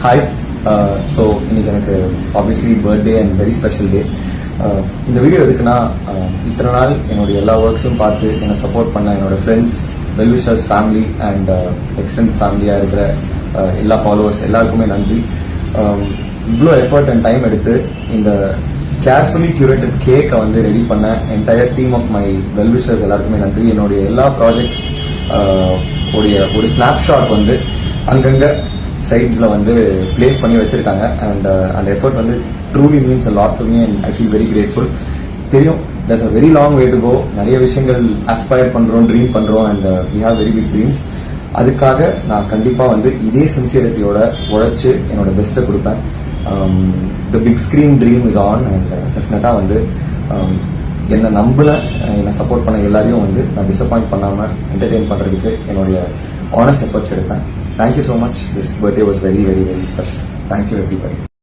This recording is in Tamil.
ஹாய். ஸோ இன்னைக்கு எனக்கு obviously birthday and very special day. இந்த வீடியோ எதுக்குன்னா, இத்தனை நாள் என்னுடைய எல்லா ஒர்க்ஸும் பார்த்து என்னை சப்போர்ட் பண்ண என்னோட friends, well-wishers, family and extend ஃபேமிலியாக இருக்கிற எல்லா ஃபாலோவர்ஸ் எல்லாருக்குமே நன்றி. இவ்வளோ எஃபர்ட் அண்ட் டைம் எடுத்து இந்த கேர்ஃபுல்லி கியூரேட்டட் கேக்கை வந்து ரெடி பண்ண entire team of my wellwishers எல்லாருக்குமே நன்றி. என்னுடைய எல்லா ப்ராஜெக்ட்ஸ் உடைய ஒரு ஸ்னாப்ஷாட் வந்து அங்கங்கே சைட்ஸில் வந்து பிளேஸ் பண்ணி வச்சுருக்காங்க. அண்ட் அந்த எஃபர்ட் வந்து truly means a lot to me and I feel very grateful. தெரியும், there's a very long way to go. நிறைய விஷயங்கள் அஸ்பயர் பண்ணுறோம், ட்ரீம் பண்ணுறோம் and we have very big dreams. அதுக்காக நான் கண்டிப்பாக வந்து இதே சின்சியரிட்டியோட உழைச்சி என்னோட பெஸ்ட்டை கொடுப்பேன். The big screen dream is on and டெஃபினட்டாக வந்து என்னை என்னை சப்போர்ட் பண்ண எல்லாரையும் வந்து நான் டிசப்பாயிண்ட் பண்ணாமல் என்டர்டெயின் பண்ணுறதுக்கு என்னுடைய honest efforts எடுப்பேன். Thank you so much. This birthday was very, very, very special. Thank you everybody.